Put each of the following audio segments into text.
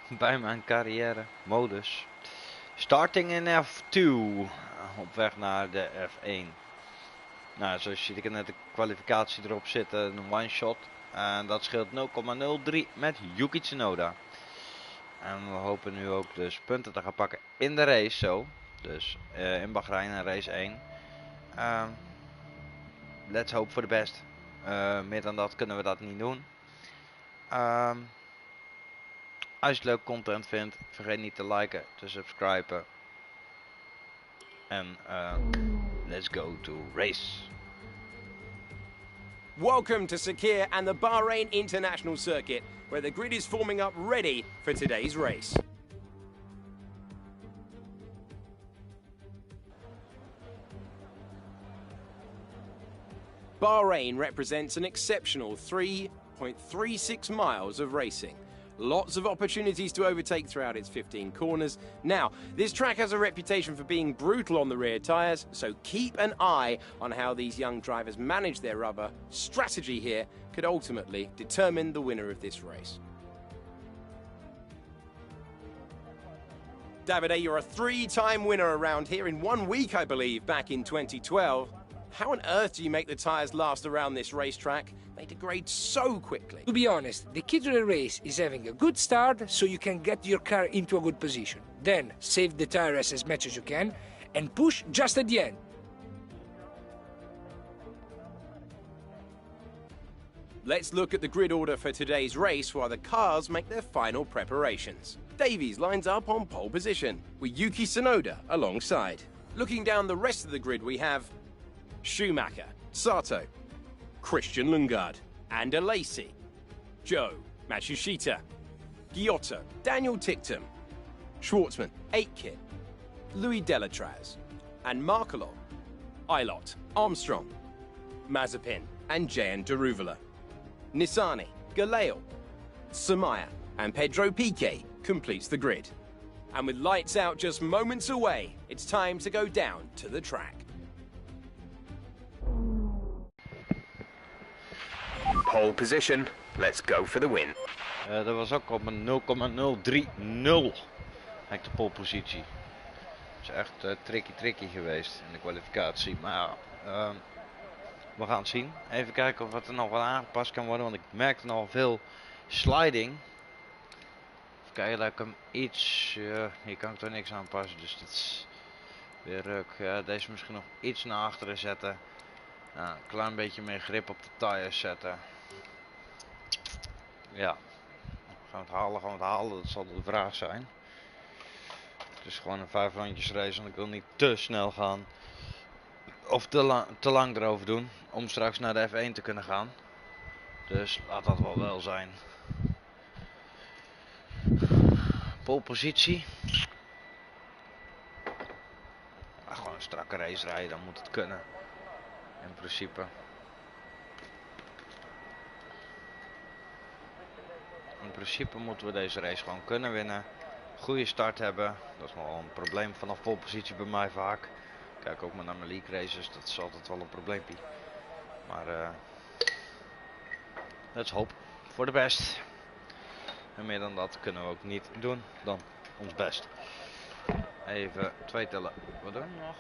bij mijn carrière modus. Starting in F2 op weg naar de F1. Nou, zoals je ziet, ik heb net de kwalificatie erop zitten, een one shot. En dat scheelt 0,03 met Yuki Tsunoda. En we hopen nu ook dus punten te gaan pakken in de race zo. Dus in Bahrein in race 1. Let's hope for the best. Meer dan dat kunnen we dat niet doen. Als je leuk content vindt, vergeet niet te liken, te subscriben. En let's go to race. Welcome to Sakir and the Bahrain International Circuit, where the grid is forming up ready for today's race. Bahrain represents an exceptional 3.36 miles of racing. Lots of opportunities to overtake throughout its 15 corners. Now, this track has a reputation for being brutal on the rear tyres, so keep an eye on how these young drivers manage their rubber. Strategy here could ultimately determine the winner of this race. Davide, you're a three-time winner around here in 1 week, I believe, back in 2012. How on earth do you make the tyres last around this racetrack? They degrade so quickly. To be honest, the key to the race is having a good start so you can get your car into a good position. Then save the tires as much as you can and push just at the end. Let's look at the grid order for today's race while the cars make their final preparations. Davies lines up on pole position, with Yuki Tsunoda alongside. Looking down the rest of the grid, we have Schumacher, Sato, Christian Lundgaard, and Alesi, Joe, Matsushita, Giotto, Daniel Ticktum, Schwartzman, Aitken, Louis Delatraz, and Markelov, Eilot, Armstrong, Mazepin, and Jan Deruvala. Nissani, Galeo, Samaya, and Pedro Piquet completes the grid. And with lights out just moments away, it's time to go down to the track. Pole position, let's go for the win. Dat was ook op een 0,030 de polepositie. Dat is echt tricky geweest in de kwalificatie. Maar ja, we gaan het zien. Even kijken of het er nog wel aangepast kan worden. Want ik merkte nog veel sliding. Even kijken dat ik hem iets... hier kan ik toch niks aanpassen. Dus dat is weer ruk. Ja, deze misschien nog iets naar achteren zetten. Ja, een klein beetje meer grip op de tires zetten. Ja, gaan we het halen, dat zal de vraag zijn. Het is gewoon een 5 rondjes race, want ik wil niet te snel gaan. Of te lang erover doen, om straks naar de F1 te kunnen gaan. Dus laat dat wel zijn. Polepositie. Gewoon een strakke race rijden, dan moet het kunnen. In principe. In principe moeten we deze race gewoon kunnen winnen. Goede start hebben. Dat is wel een probleem vanaf polepositie bij mij vaak. Kijk ook maar naar mijn league races. Dat is altijd wel een probleempje. Maar let's hope for the best. En meer dan dat kunnen we ook niet doen dan ons best. Even 2 tellen. Wat doen we nog?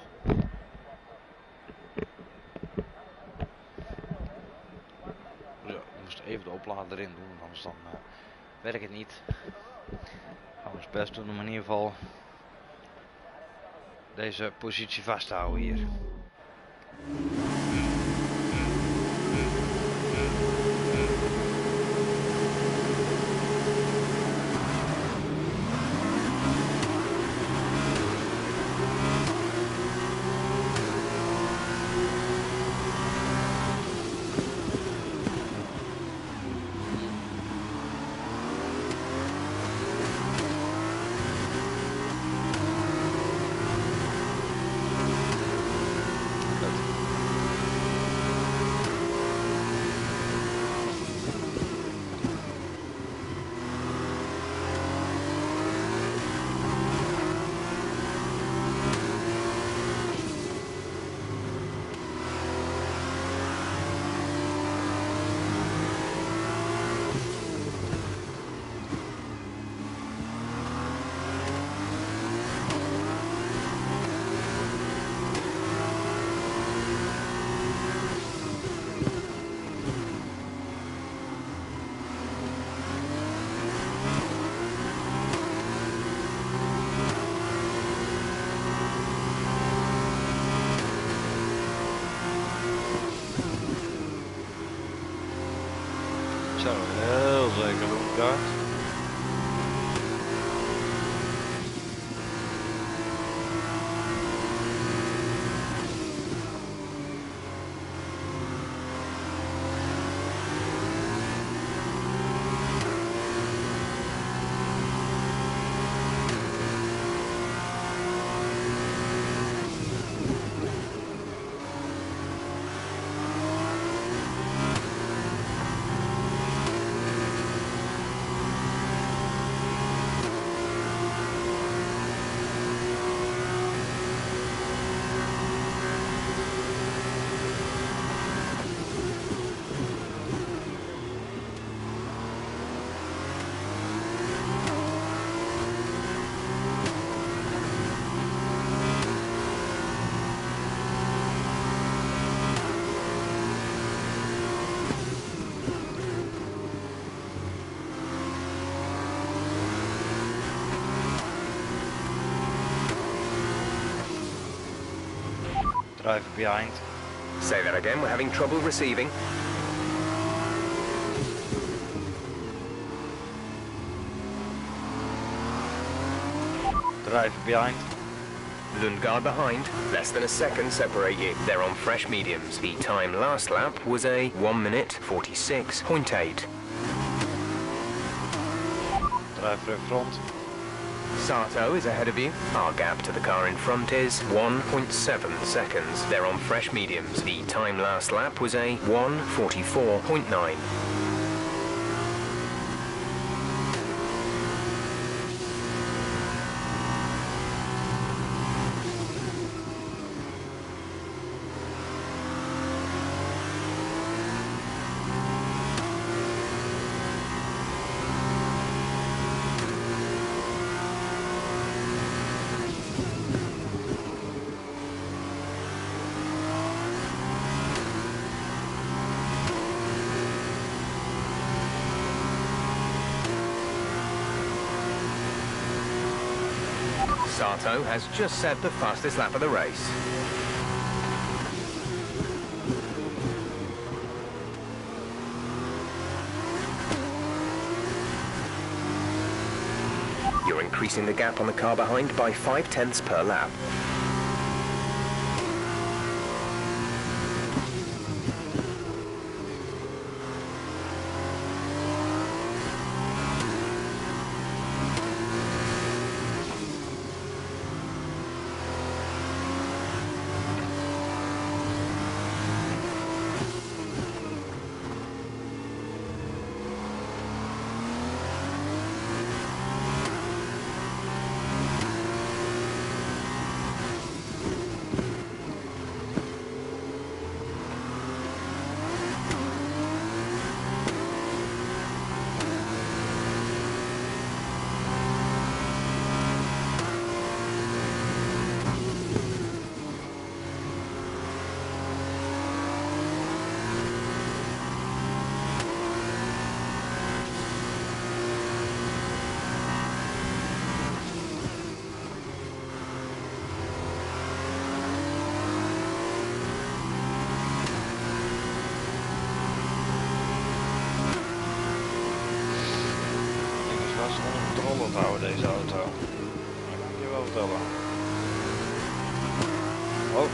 Even de oplader erin doen, anders dan werkt het niet. Gaan we ons best doen om in ieder geval deze positie vast te houden hier. start. Driver behind. Say that again, we're having trouble receiving. Driver behind. Lundgaard behind. Less than a second separate you. They're on fresh mediums. The time last lap was a 1 minute 46.8. Driver in front. Sato is ahead of you. Our gap to the car in front is 1.7 seconds. They're on fresh mediums. The time last lap was a 1:44.9. Sato has just set the fastest lap of the race. You're increasing the gap on the car behind by 0.5 per lap. Houden deze auto. Dat kan ik je wel vertellen. Oh.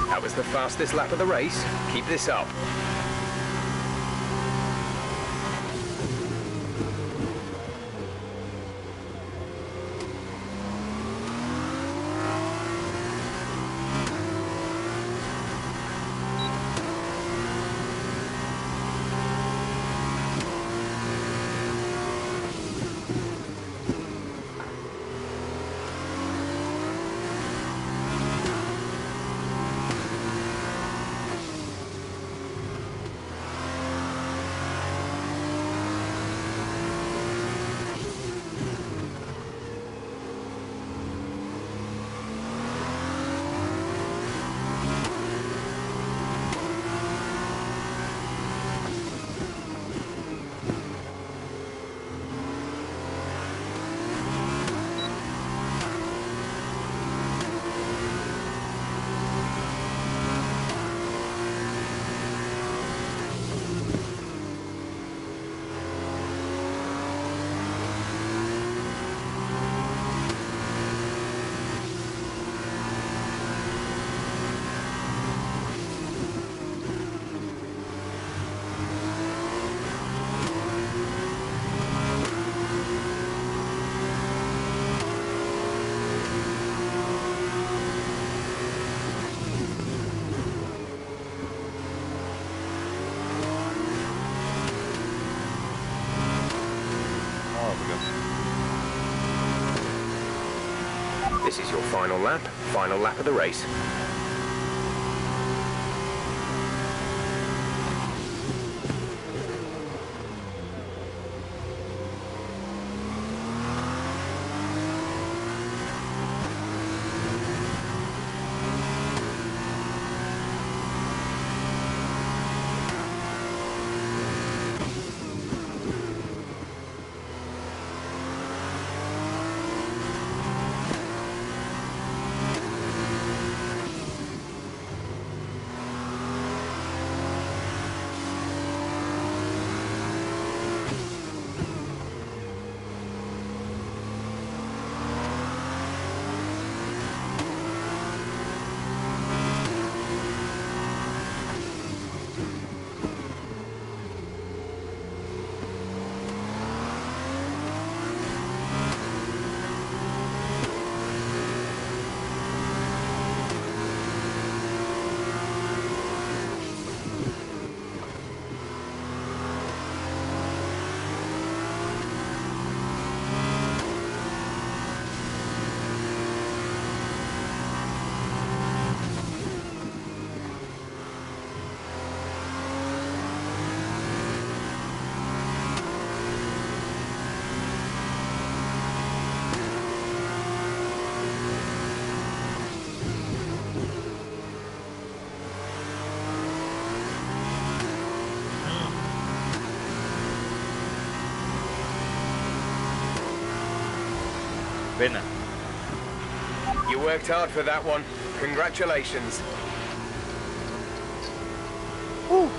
That was the fastest lap of the race. Keep this up. This is your final lap of the race. Binnen. You worked hard for that one. Congratulations. Oeh.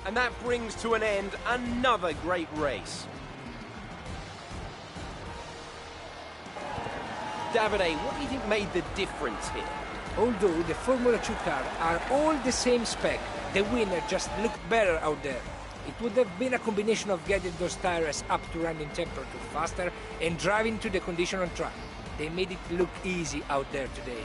And that brings to an end another great race. Davide, what do you think made the difference here? Although the Formula 2 cars are all the same spec, the winner just looked better out there. It would have been a combination of getting those tires up to running temperature faster and driving to the condition on track. They made it look easy out there today.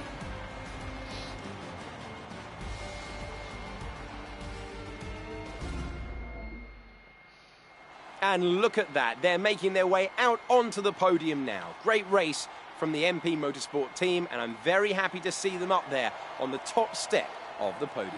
And look at that, they're making their way out onto the podium now. Great race from the MP Motorsport team, and I'm very happy to see them up there on the top step of the podium.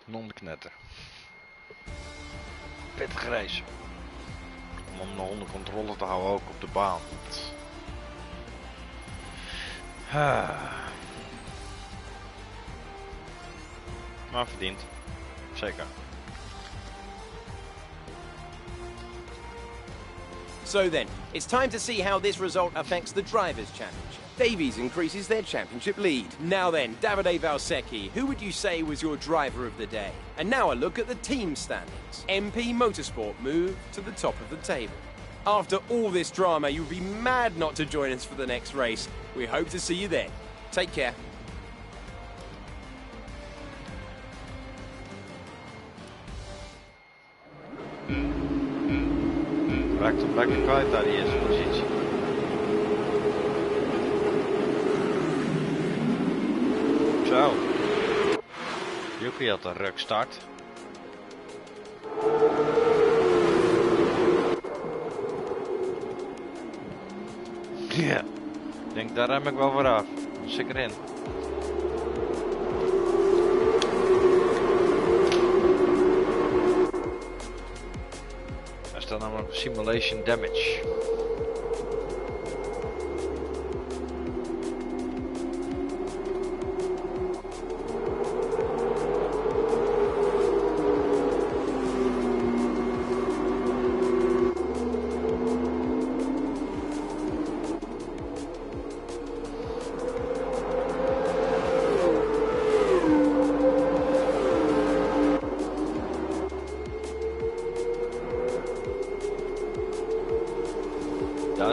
Non-knetter. Pittige race. Om hem nog onder controle te houden ook op de baan. Maar verdiend. Zeker. So then, it's time to see how this result affects the Drivers' Championship. Davies increases their championship lead. Now then, Davide Valsecchi, who would you say was your driver of the day? And now a look at the team standings. MP Motorsport move to the top of the table. After all this drama, you'd be mad not to join us for the next race. We hope to see you then. Take care. Raakt hem lekker kwijt daar die eerste positie. Zo. Yuki had een rukstart. Ja. Ik denk daar rem ik wel voor af. Zeker in. Er staat namelijk simulation damage.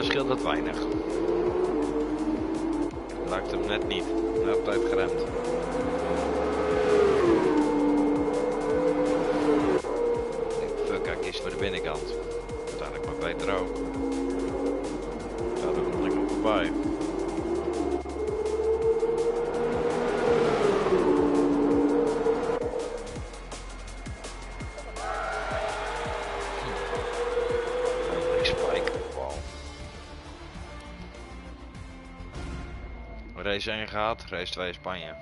scheelt het weinig. Lijkt hem net niet. Net op tijd geremd. Fuck, hij kiest voor de binnenkant. Uiteindelijk maar beter ook. Daar er nog iemand voorbij. Race 1 gaat, race 2 Spanje. Ik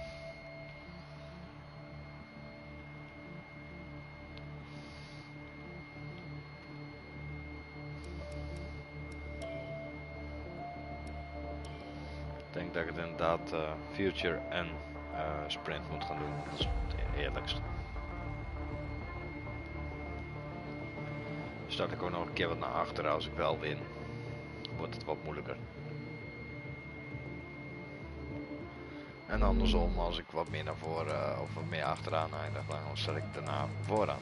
denk dat ik het inderdaad Future en Sprint moet gaan doen. Dat is het eerlijkst. Start ik ook nog een keer wat naar achteren als ik wel win. Wordt het wat moeilijker. En andersom, als ik wat meer naar voren of wat meer achteraan eindig, dan zet ik daarna vooraan.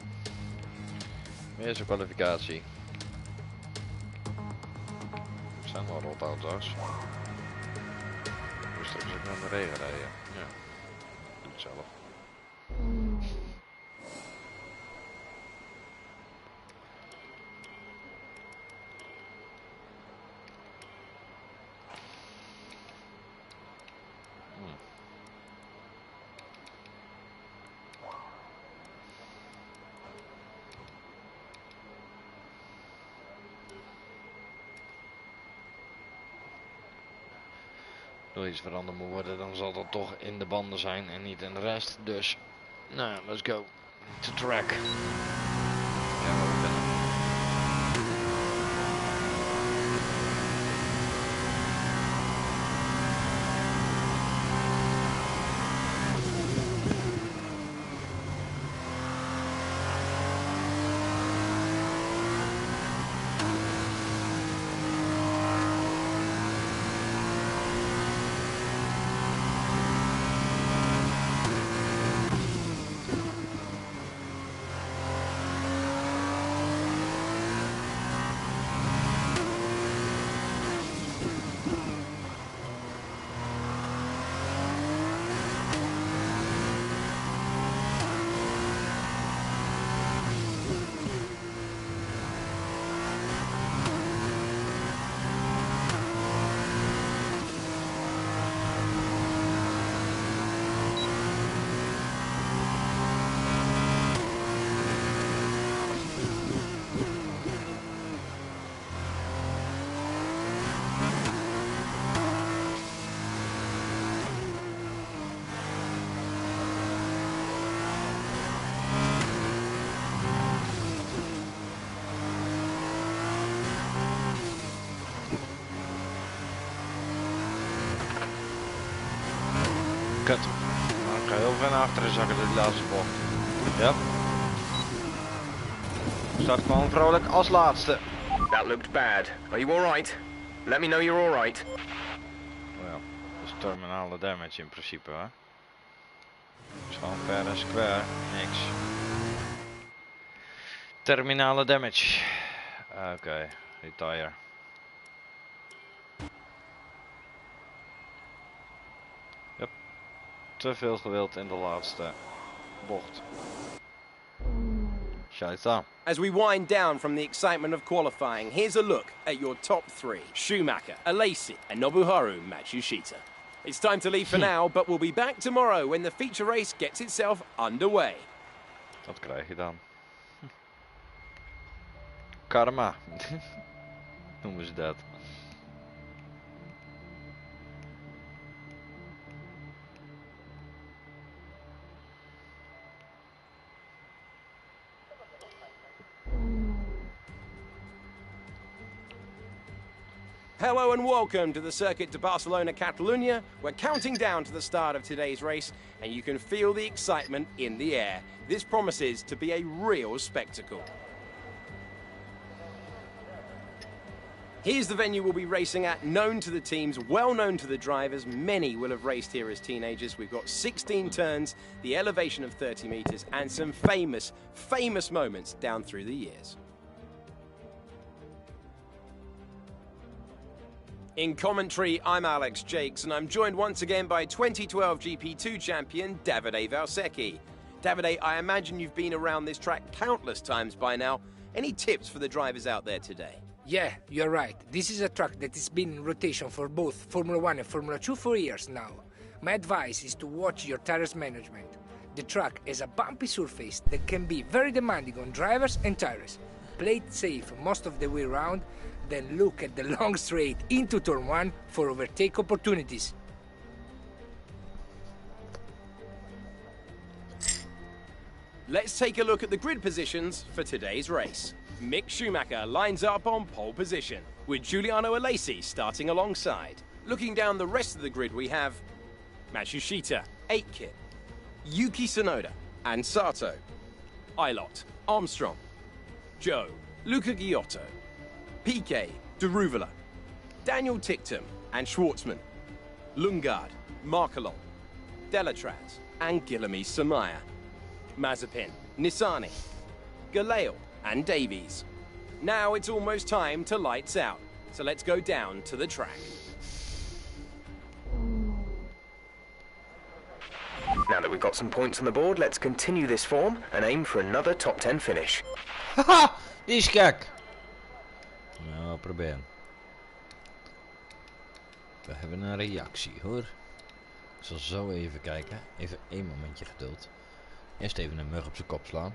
Eerste kwalificatie. Het zijn wel rotauto's. Dus straks ik naar de regen rijden. Ja, doe het zelf. Door iets veranderd moet worden, dan zal dat toch in de banden zijn en niet in de rest. Dus, nou, let's go to track. Ja, maar we kunnen. Kut. Maar ik ga heel ver naar achteren zakken door die laatste bocht. Ja. Start gewoon vrolijk als laatste. That looked bad. Are you alright? Let me know you're alright. Ja, dat is terminale damage in principe, hè. Dus gewoon fair en square, niks. Terminale damage. Oké, retire. Yep. Te veel gewild in de laatste bocht. Scheisse. As we wind down from the excitement of qualifying, here's a look at your top three. Schumacher, Alesi and Nobuharu Matsushita. It's time to leave for now, but we'll be back tomorrow when the feature race gets itself underway. Wat krijg je dan? Karma. Noemen ze dat. Hello and welcome to the circuit to Barcelona, Catalunya. We're counting down to the start of today's race, and you can feel the excitement in the air. This promises to be a real spectacle. Here's the venue we'll be racing at, known to the teams, well known to the drivers. Many will have raced here as teenagers. We've got 16 turns, the elevation of 30 meters, and some famous moments down through the years. In commentary, I'm Alex Jakes, and I'm joined once again by 2012 GP2 champion Davide Valsecchi. Davide, I imagine you've been around this track countless times by now. Any tips for the drivers out there today? Yeah, you're right. This is a track that has been in rotation for both Formula 1 and Formula 2 for years now. My advice is to watch your tires management. The track has a bumpy surface that can be very demanding on drivers and tires. Play it safe most of the way around, then look at the long straight into turn 1 for overtake opportunities. Let's take a look at the grid positions for today's race. Mick Schumacher lines up on pole position, with Giuliano Alesi starting alongside. Looking down the rest of the grid, we have Matsushita, 8-Kit, Yuki Tsunoda, and Sato, Ilott, Armstrong, Joe, Luca Giotto, Piquet, Deruvala, Daniel Ticktum and Schwartzman, Lundgaard, Markelon, Delatraz, and Guilherme Samaya, Mazepin, Nissany, Galeo, and Davies. Now it's almost time to lights out, so let's go down to the track. Now that we've got some points on the board, let's continue this form and aim for another top 10 finish. Haha, die is gek. Nou, probeer. We hebben een reactie hoor. Ik zal zo even kijken. Even één momentje geduld. Eerst even een mug op zijn kop slaan.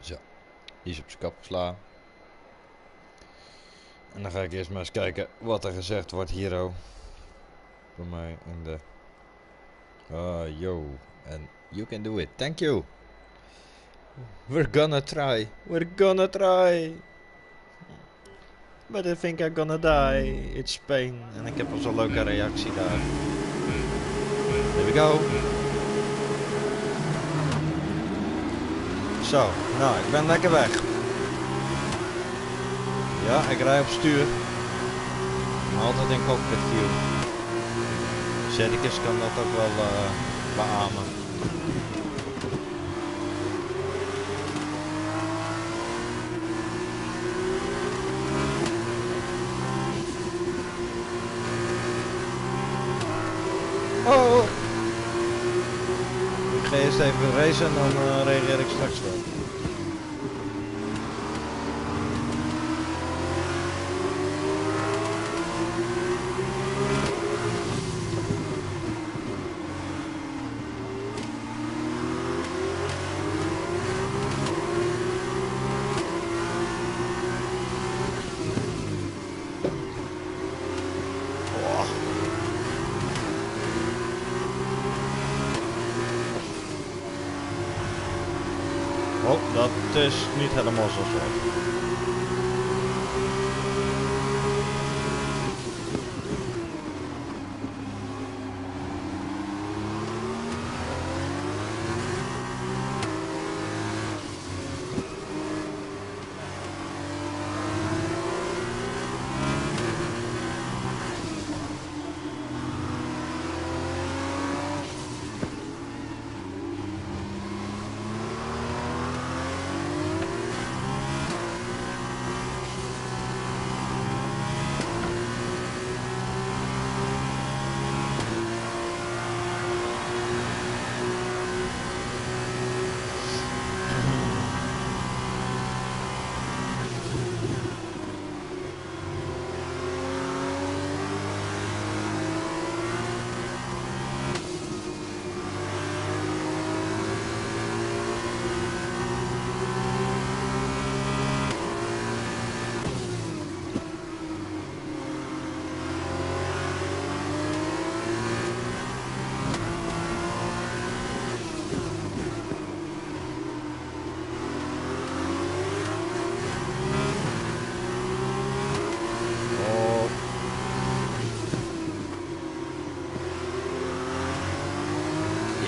Zo. Die is op zijn kop slaan. En dan ga ik eerst maar eens kijken wat er gezegd wordt hier. Oh. Voor mij in de... Oh, yo. And you can do it. Thank you. We're gonna try. We're gonna try. But I think I'm gonna die. It's Spain. En ik heb al zo'n leuke reactie daar. Here we go. Zo, nou, ik ben lekker weg. Ja, ik rij op stuur. Maar altijd in cockpit view. Zedikers kan dat ook wel beamen. Oh! Ik ga eerst even racen en dan reageer ik straks wel. Oh, dat is niet helemaal zo zwart.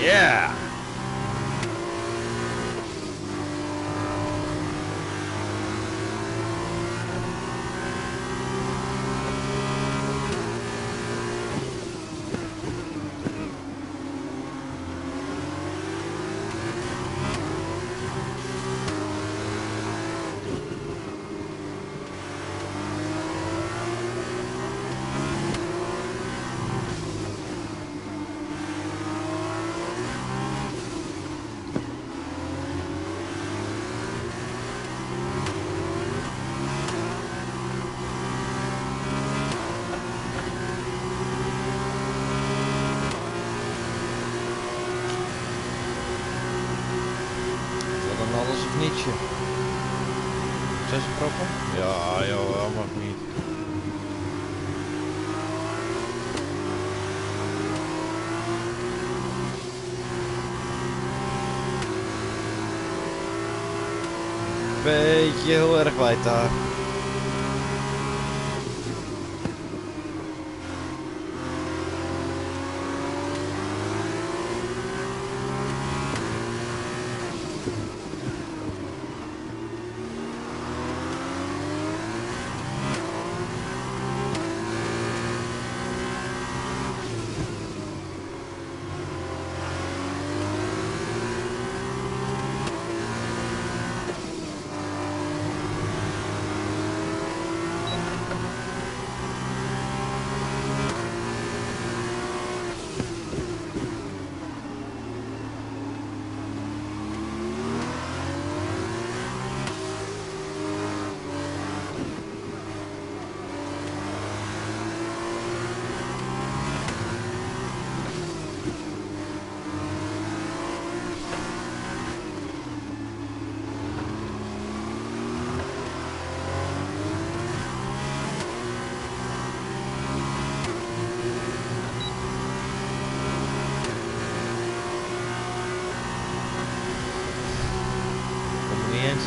Yeah! nietje. Zijn ze proppen? Ja, joh, mag niet. Beetje heel erg wijd daar.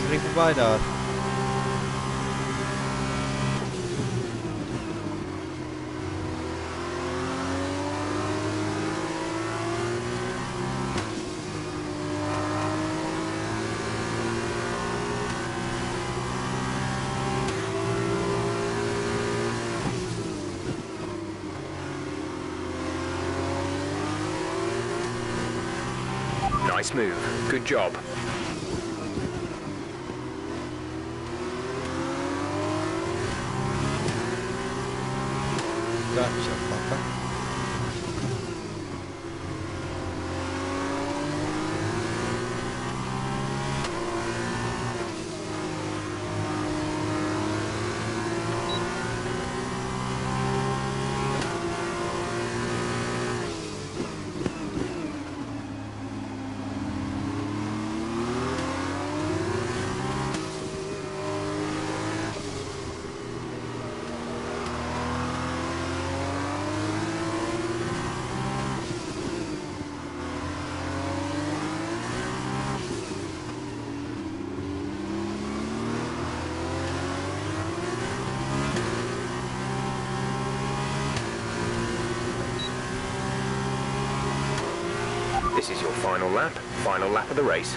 Drie voorbij daar. Nice move. Good job. Gotcha, papa. This is your final lap of the race.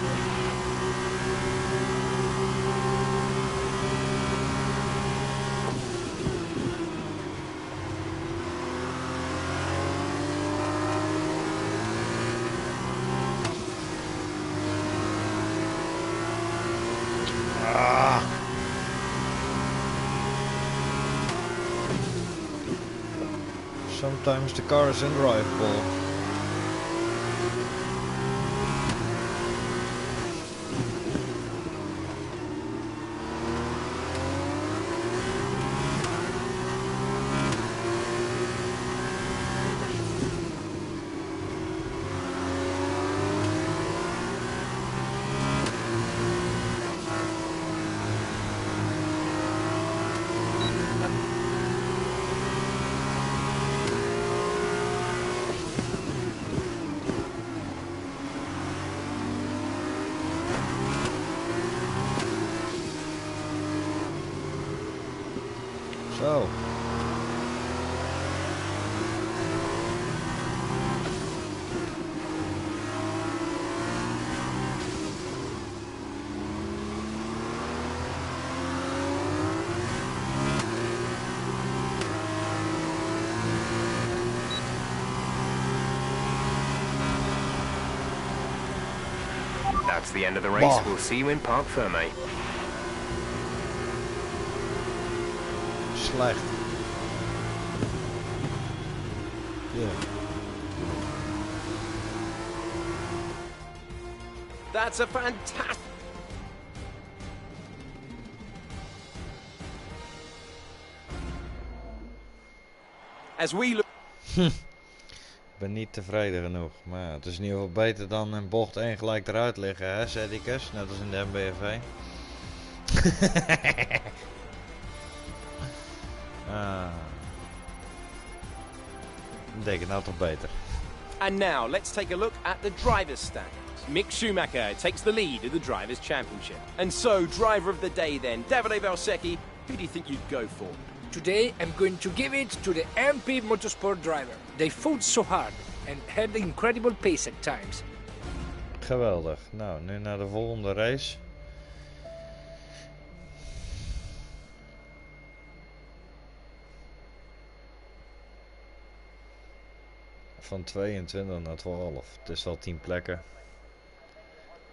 Sometimes the car is undrivable. Zo. That's the end of the race. Bah. We'll see you in Parc Fermé. Slecht. Ja. That's a fantastic... As we look... Ik ben niet tevreden genoeg. Maar ja, het is in ieder geval beter dan in bocht 1 gelijk eruit liggen, hè, Zedicus? Net als in de MBFV. Ik denk het nou toch beter. And now, let's take a look at the driver's standings. Mick Schumacher takes the lead in the Drivers' Championship. And so, driver of the day then, Davide Valsecchi, who do you think you'd go for? Today I'm going to give it to the MP Motorsport driver. They fought so hard and had incredible pace at times. Geweldig. Nou, nu naar de volgende race. Van 22 naar 12. Het is al 10 plekken.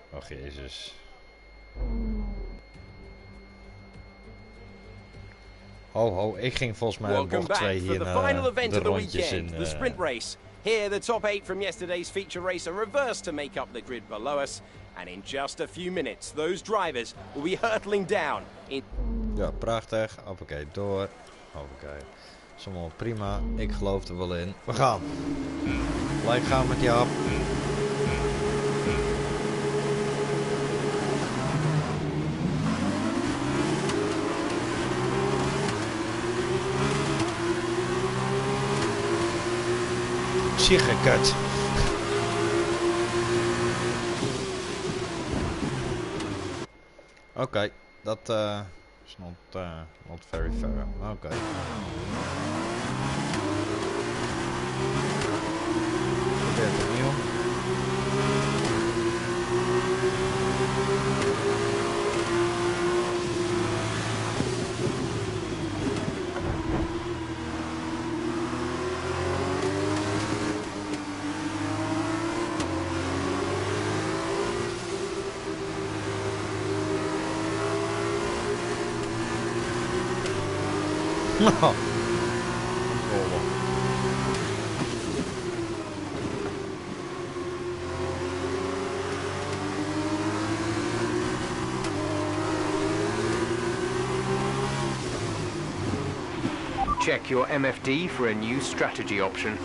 Och jezus. Ho ho, ik ging volgens mij op bocht 2 hier naar de rondjes in. The sprint race. Here the top 8 from yesterday's feature race are reversed to make up the grid below us. And in just a few minutes, those drivers will be hurtling down. Ja, prachtig. Hoppakee, door. Hoppakee. Dat is allemaal prima. Ik geloof er wel in. We gaan. Gelijk gaan met die hap. Siegekut. Oké, dat is not very fair. Oké. Probeer het opnieuw. Oh. Check your MFD for a new strategy option.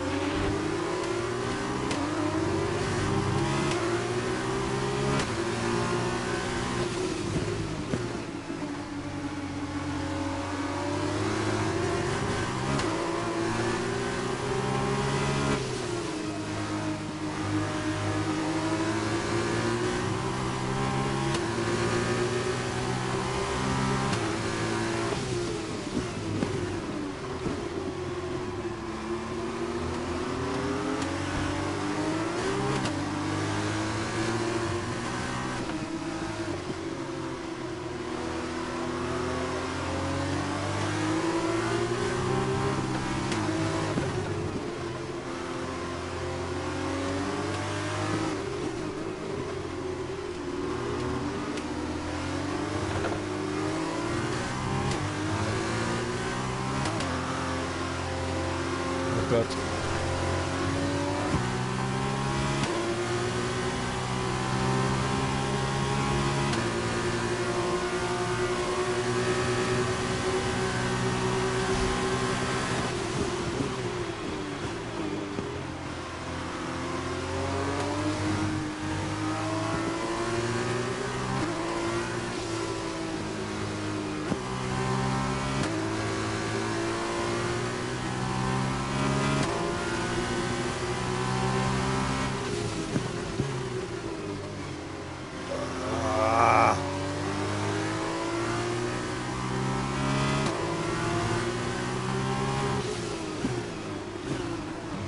Goed.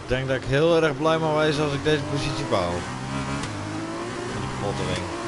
Ik denk dat ik heel erg blij mag wezen als ik deze positie behoud. Met die pottering.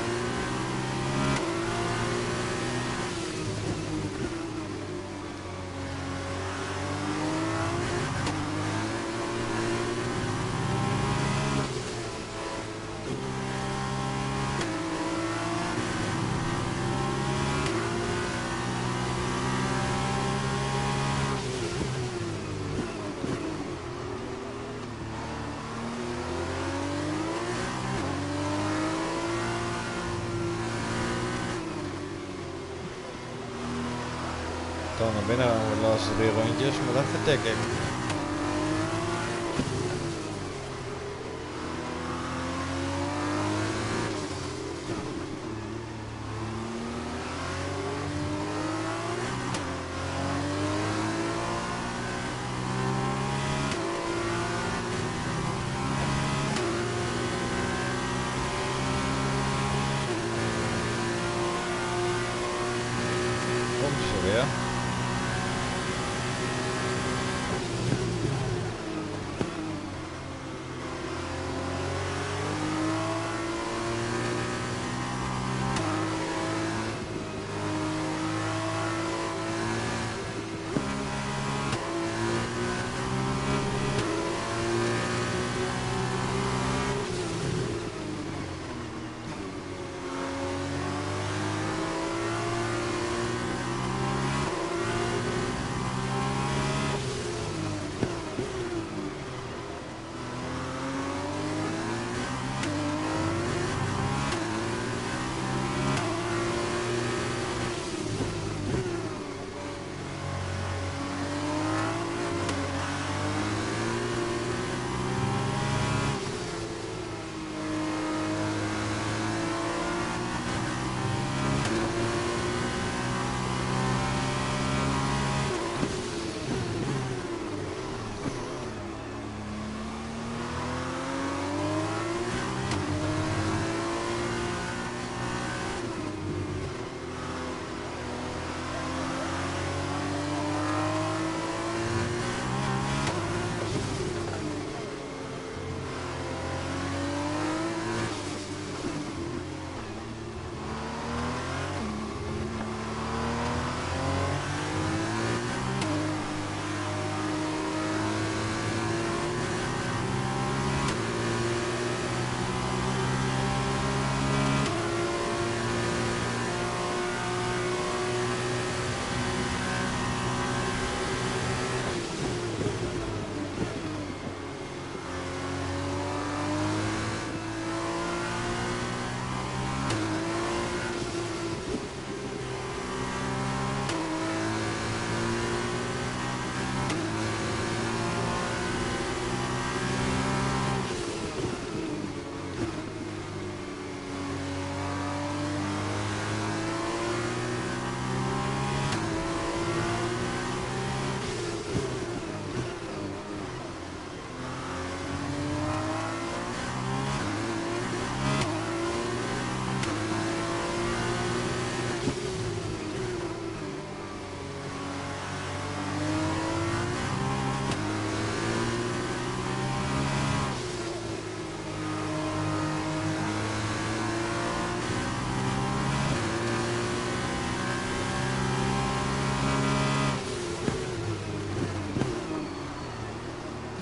Dan naar binnen gaan we de laatste 3 rondjes, maar dat vertek ik.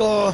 Oh.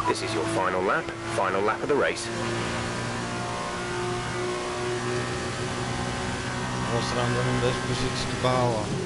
This is your final lap of the race. Wat was er aan doen om deze positie te behouden?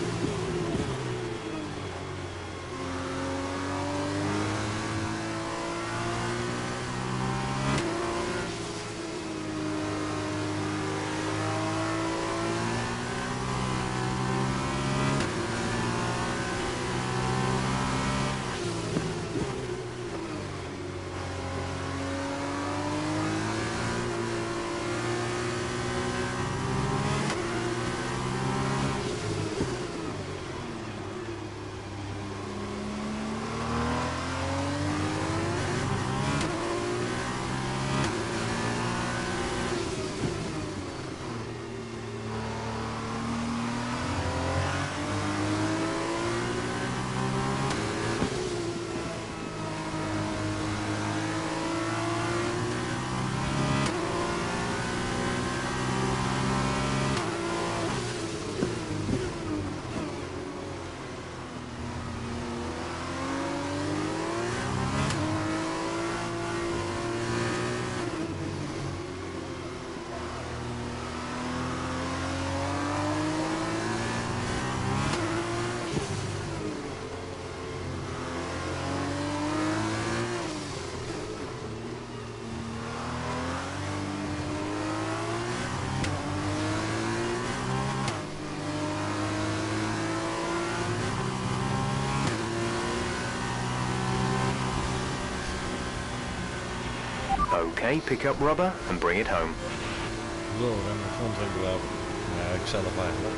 Okay, pick up rubber and bring it home. Zo, en de frontring wel. Ja, ik zelf eigenlijk.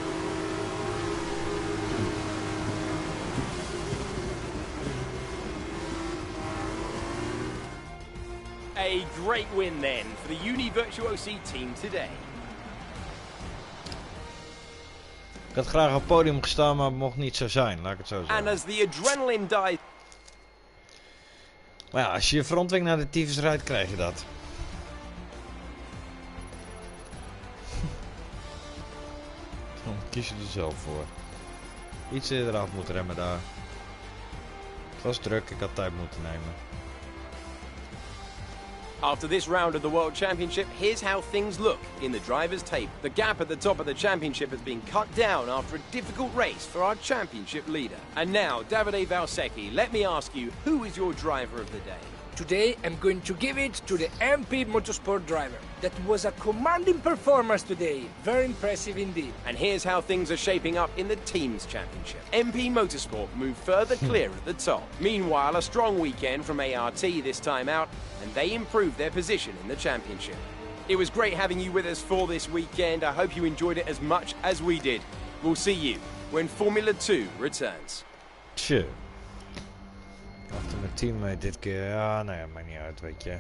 A great win then for the Uni Virtuosi team today. Ik had graag op het podium gestaan, maar het mocht niet zo zijn, laat ik het zo And zeggen. as the adrenaline dies... Maar ja, als je je frontwing naar de tyfus rijdt, krijg je dat. Dan kies je er zelf voor. Iets eerder af moeten remmen daar. Het was druk, ik had tijd moeten nemen. After this round of the World Championship, here's how things look in the driver's table. The gap at the top of the championship has been cut down after a difficult race for our championship leader. And now, Davide Valsecchi, let me ask you, who is your driver of the day? Today, I'm going to give it to the MP Motorsport driver. That was a commanding performance today. Very impressive indeed. And here's how things are shaping up in the Teams Championship. MP Motorsport moved further clear at the top. Meanwhile, a strong weekend from ART this time out, and they improved their position in the championship. It was great having you with us for this weekend. I hope you enjoyed it as much as we did. We'll see you when Formula 2 returns. Tje. Achter mijn teammate dit keer. Ja, nou ja, maakt niet uit, weet je.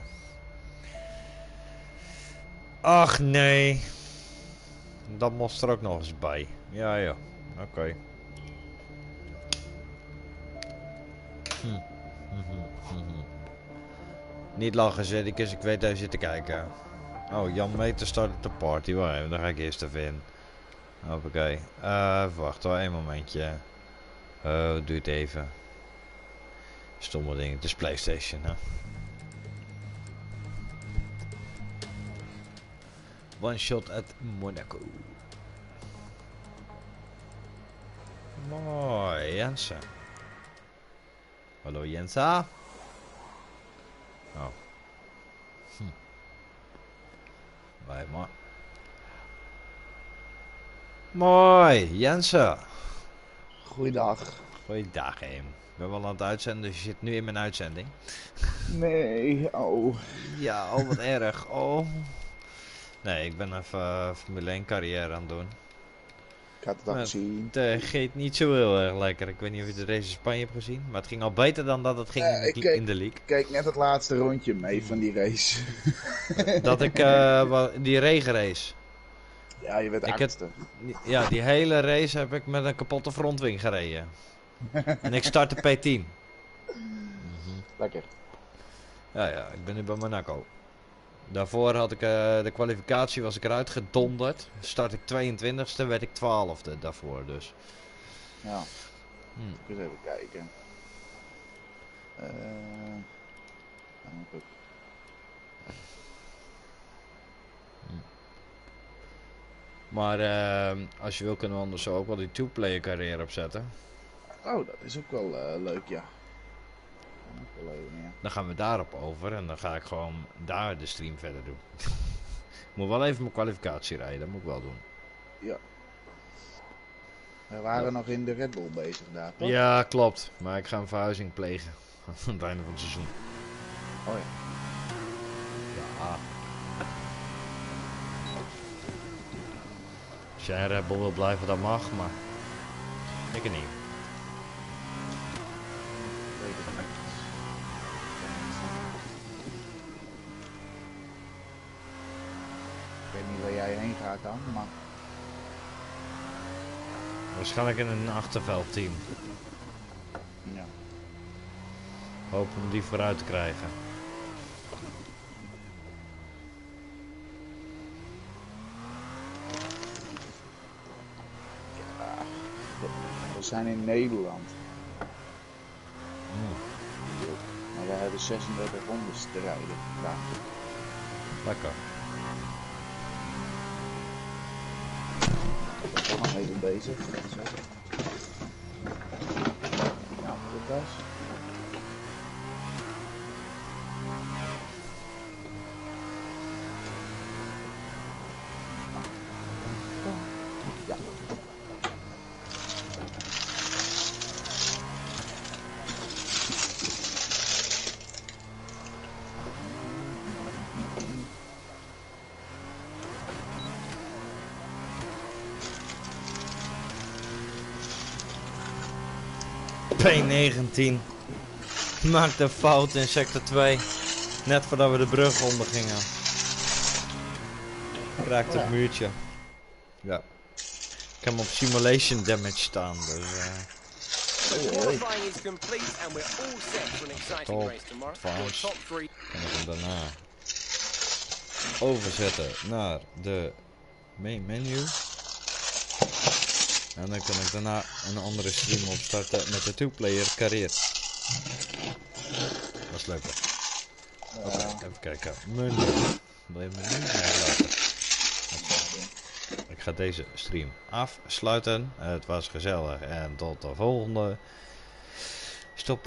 Ach nee. Dat moest er ook nog eens bij. Ja, ja. Oké. Niet lachen, Zedicus. Ik weet dat je zit te kijken. Oh, Jan Meter startet de party. Wacht even, daar ga ik eerst even in. Hoppakee. Wacht hoor, één momentje. Oh, doe het even. Stomme dingen. Het is PlayStation, hè. One shot at Monaco. Mooi, Jensen. Hallo Jensa. Oh. Wij maar. Mooi, Jensen. Goeiedag. Goeiedag, Eem. Ik ben wel aan het uitzenden, dus je zit nu in mijn uitzending. Nee, oh. Ja, oh wat erg. Oh. Nee, ik ben even Formule 1 carrière aan het doen. Ik had het al gezien. Het ging niet zo heel erg lekker. Ik weet niet of je de race in Spanje hebt gezien. Maar het ging al beter dan dat het ging in de league. Ik keek net het laatste rondje mee van die race. Dat ik die regenrace. Ja, je werd achtste. Ja, die hele race heb ik met een kapotte frontwing gereden. En ik startte P10. Lekker. Ja, ik ben nu bij Monaco. Daarvoor had ik de kwalificatie, was ik eruit gedonderd. Start ik 22e, werd ik 12e daarvoor dus. Ja. Eens even kijken. Maar als je wil kunnen we anders ook wel die two-player carrière opzetten. Oh, dat is ook wel leuk, ja. Dan gaan we daarop over en dan ga ik gewoon daar de stream verder doen. Ik moet wel even mijn kwalificatie rijden, dat moet ik wel doen. Ja. We waren nog in de Red Bull bezig daar, toch? Ja, klopt. Maar ik ga een verhuizing plegen aan het einde van het seizoen. Oh ja. Ja. Als jij een Red Bull wil blijven, dat mag, maar ik niet. Ik weet niet waar jij heen gaat dan, maar... Waarschijnlijk in een achterveldteam. Ja. Hopen om die vooruit te krijgen. Ja, we zijn in Nederland. Maar we hebben 36 rondes te rijden. Ja. Lekker. Ik ben nog even bezig. Nou, dit was. Ja. P19 maakte een fout in sector 2. Net voordat we de brug onder gingen. Ik raakte het muurtje. Ja. Ik heb hem op simulation damage staan. Dus, Qualifying is complete and we're all set for an exciting race tomorrow. Your top three. kan ik hem daarna overzetten naar de main menu. En dan kan ik daarna een andere stream opstarten met de two-player carrière. Dat is leuker. Oké, even kijken. Menu. Wil je menu? Nee, later. Ik ga deze stream afsluiten. Het was gezellig en tot de volgende.